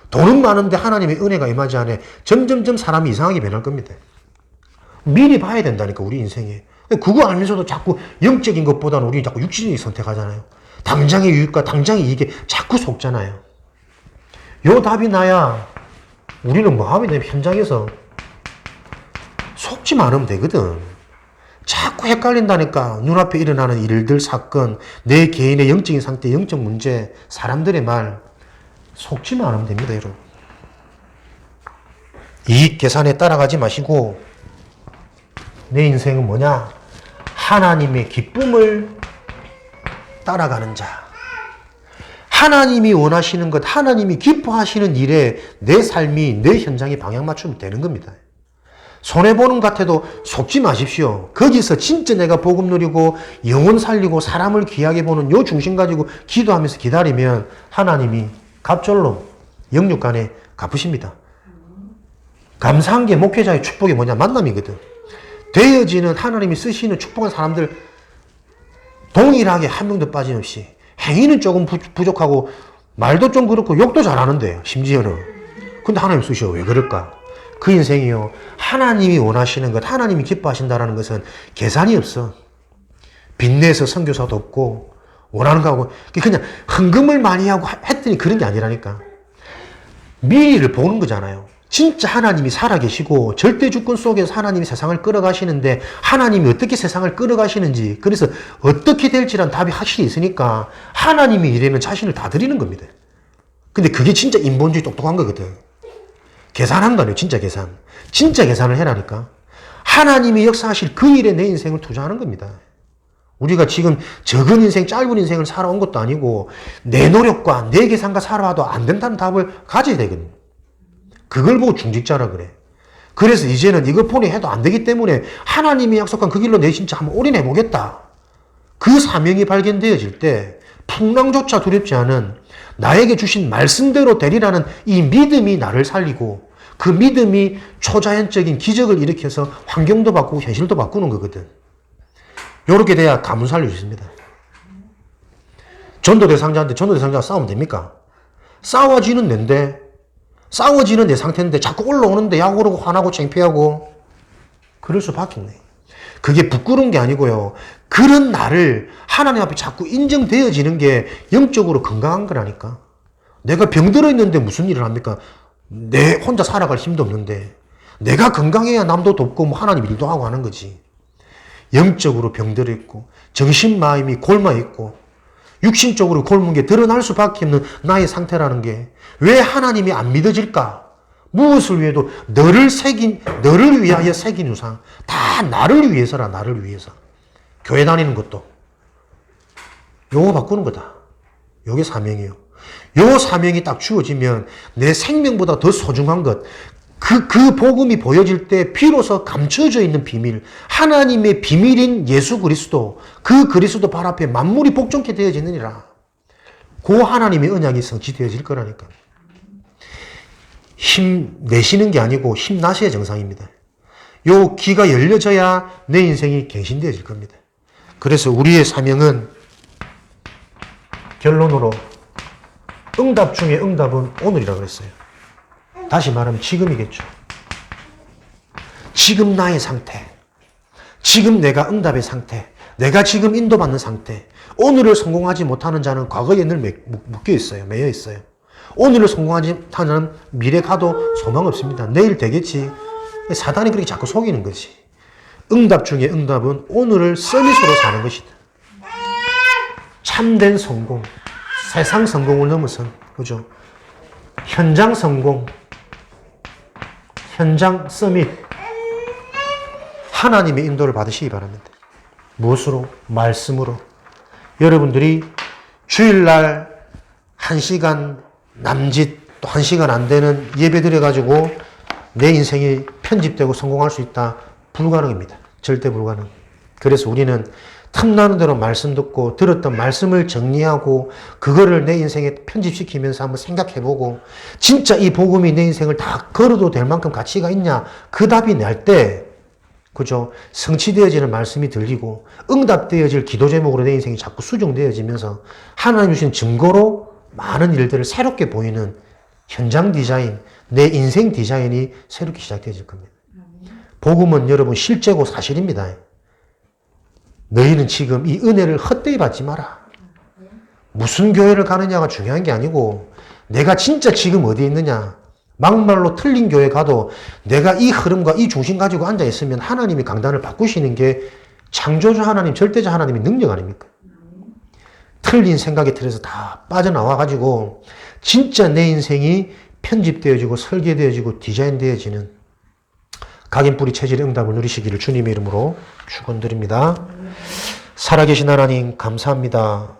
돈은 많은데 하나님의 은혜가 임하지 않아 점점점 사람이 이상하게 변할 겁니다. 미리 봐야 된다니까, 우리 인생에. 그거 알면서도 자꾸 영적인 것보다는 우리 자꾸 육신이 선택하잖아요. 당장의 유익과 당장의 이익에 자꾸 속잖아요. 요 답이 나야 우리는 마음이 내 현장에서 속지만 않으면 되거든. 자꾸 헷갈린다니까. 눈앞에 일어나는 일들, 사건, 내 개인의 영적인 상태, 영적 문제, 사람들의 말 속지만 않으면 됩니다, 여러분. 이익 계산에 따라가지 마시고 내 인생은 뭐냐? 하나님의 기쁨을 따라가는 자. 하나님이 원하시는 것, 하나님이 기뻐하시는 일에 내 삶이, 내 현장에 방향 맞추면 되는 겁니다. 손해보는 것 같아도 속지 마십시오. 거기서 진짜 내가 복음 누리고 영혼 살리고 사람을 귀하게 보는 요 중심 가지고 기도하면서 기다리면 하나님이 갑절로 영육간에 갚으십니다. 감사한 게 목회자의 축복이 뭐냐? 만남이거든. 되어지는 하나님이 쓰시는 축복한 사람들 동일하게 한 명도 빠짐없이, 행위는 조금 부족하고 말도 좀 그렇고 욕도 잘하는데 심지어는, 근데 하나님 쓰셔. 왜 그럴까? 그 인생이요, 하나님이 원하시는 것, 하나님이 기뻐하신다는 것은 계산이 없어. 빚내서 선교사도 없고 원하는 거 하고 그냥 헌금을 많이 하고 했더니 그런 게 아니라니까. 미래를 보는 거잖아요. 진짜 하나님이 살아계시고 절대 주권 속에서 하나님이 세상을 끌어가시는데 하나님이 어떻게 세상을 끌어가시는지, 그래서 어떻게 될지란 답이 확실히 있으니까 하나님이 일에는 자신을 다 드리는 겁니다. 근데 그게 진짜 인본주의 똑똑한 거거든. 계산한 거네요. 진짜 계산. 진짜 계산을 해라니까. 하나님이 역사하실 그 일에 내 인생을 투자하는 겁니다. 우리가 지금 적은 인생, 짧은 인생을 살아온 것도 아니고 내 노력과 내 계산과 살아와도 안 된다는 답을 가져야 되거든요. 그걸 보고 중직자라 그래. 그래서 이제는 이걸 폰에 해도 안 되기 때문에 하나님이 약속한 그 길로 내 진짜 한번 올인해 보겠다. 그 사명이 발견되어질 때 풍랑조차 두렵지 않은 나에게 주신 말씀대로 되리라는 이 믿음이 나를 살리고, 그 믿음이 초자연적인 기적을 일으켜서 환경도 바꾸고 현실도 바꾸는 거거든. 요렇게 돼야 가문 살릴 수 있습니다. 전도대상자한테 전도대상자가 싸우면 됩니까? 싸워지는 낸데, 싸워지는 내 상태인데 자꾸 올라오는데 약 오르고 화나고 창피하고 그럴 수밖에 없네. 그게 부끄러운 게 아니고요. 그런 나를 하나님 앞에 자꾸 인정되어지는 게 영적으로 건강한 거라니까. 내가 병들어 있는데 무슨 일을 합니까? 내 혼자 살아갈 힘도 없는데 내가 건강해야 남도 돕고 뭐 하나님 일도 하고 하는 거지. 영적으로 병들어 있고 정신 마음이 골마 있고 육신적으로 굶은 게 드러날 수밖에 없는 나의 상태라는 게 왜 하나님이 안 믿어질까? 무엇을 위해도 너를 위하여 새긴 우상. 다 나를 위해서라, 나를 위해서. 교회 다니는 것도. 요거 바꾸는 거다. 요게 사명이에요. 요 사명이 딱 주어지면 내 생명보다 더 소중한 것, 그 복음이 보여질 때 비로소 감춰져 있는 비밀, 하나님의 비밀인 예수 그리스도, 그 그리스도 발 앞에 만물이 복종케 되어지느니라. 그 하나님의 언약이 성취되어질 거라니까. 힘 내시는 게 아니고 힘 나셔야 정상입니다. 요 귀가 열려져야 내 인생이 갱신되어질 겁니다. 그래서 우리의 사명은 결론으로 응답 중에 응답은 오늘이라고 그랬어요. 다시 말하면 지금이겠죠. 지금 나의 상태, 지금 내가 응답의 상태, 내가 지금 인도받는 상태. 오늘을 성공하지 못하는 자는 과거에 늘 묶여 있어요. 매여 있어요. 오늘을 성공하지 못하는 미래 가도 소망 없습니다. 내일 되겠지. 사단이 그렇게 자꾸 속이는 거지. 응답 중에 응답은 오늘을 서밋으로 사는 것이다. 참된 성공, 세상 성공을 넘어선, 그죠? 현장 성공, 현장 서밋. 하나님의 인도를 받으시기 바랍니다. 무엇으로? 말씀으로. 여러분들이 주일날 1시간 남짓, 또 1시간 안 되는 예배 드려가지고 내 인생이 편집되고 성공할 수 있다? 불가능입니다. 절대 불가능. 그래서 우리는 틈나는 대로 말씀 듣고 들었던 말씀을 정리하고 그거를 내 인생에 편집시키면서 한번 생각해보고 진짜 이 복음이 내 인생을 다 걸어도 될 만큼 가치가 있냐? 그 답이 날 때, 그죠? 성취되어지는 말씀이 들리고 응답되어질 기도 제목으로 내 인생이 자꾸 수정되어지면서 하나님 주신 증거로 많은 일들을 새롭게 보이는 현장 디자인, 내 인생 디자인이 새롭게 시작되어질 겁니다. 복음은 여러분 실제고 사실입니다. 너희는 지금 이 은혜를 헛되이 받지 마라. 무슨 교회를 가느냐가 중요한 게 아니고 내가 진짜 지금 어디에 있느냐. 막말로 틀린 교회 가도 내가 이 흐름과 이 중심 가지고 앉아 있으면 하나님이 강단을 바꾸시는 게 창조주 하나님, 절대자 하나님의 능력 아닙니까? 틀린 생각의 틀에서 다 빠져나와 가지고 진짜 내 인생이 편집되어지고 설계되어지고 디자인되어지는 각인뿌리 체질의 응답을 누리시기를 주님의 이름으로 축원드립니다. 살아계신 하나님 감사합니다.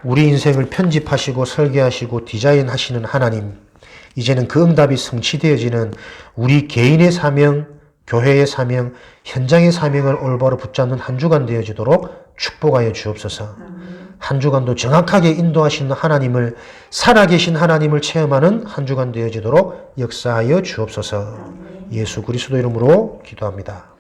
우리 인생을 편집하시고 설계하시고 디자인하시는 하나님, 이제는 그 응답이 성취되어지는 우리 개인의 사명, 교회의 사명, 현장의 사명을 올바로 붙잡는 한 주간 되어지도록 축복하여 주옵소서. 한 주간도 정확하게 인도하시는 하나님을, 살아계신 하나님을 체험하는 한 주간 되어지도록 역사하여 주옵소서. 예수 그리스도 이름으로 기도합니다.